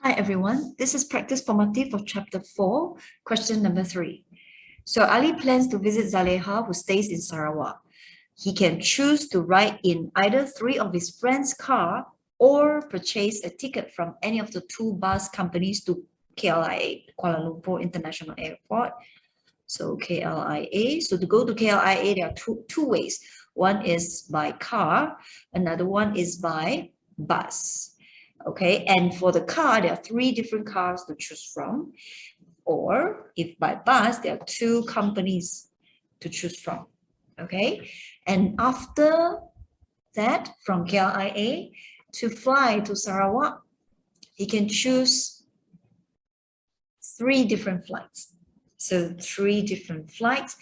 Hi everyone, this is practice formative of chapter 4, question number 3. So Ali plans to visit Zaleha, who stays in Sarawak. He can choose to ride in either 3 of his friends' car or purchase a ticket from any of the 2 bus companies to KLIA, Kuala Lumpur International Airport. So KLIA, so to go to KLIA, there are two ways. One is by car, another one is by bus. Okay, and for the car, there are 3 different cars to choose from. Or if by bus, there are 2 companies to choose from. Okay, and after that, from KLIA to fly to Sarawak, he can choose 3 different flights. So 3 different flights.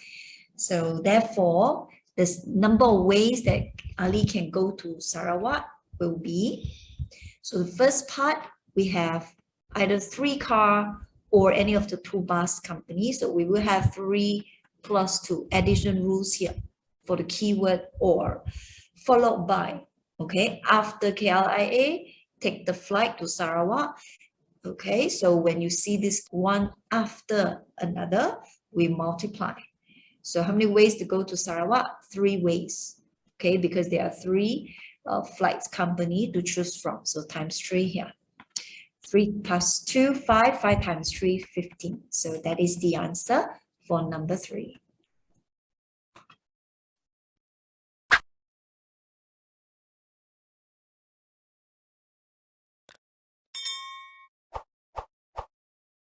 So therefore, the number of ways that Ali can go to Sarawak will be, so the first part, we have either 3 car or any of the 2 bus companies. So we will have 3 plus 2 additional rules here for the keyword or, followed by, okay, after KLIA, take the flight to Sarawak. Okay, so when you see this one after another, we multiply. So how many ways to go to Sarawak? 3 ways, okay, because there are 3 flights company to choose from. So times 3 here. 3 plus 2, 5, 5 times 3, 15. So that is the answer for number 3.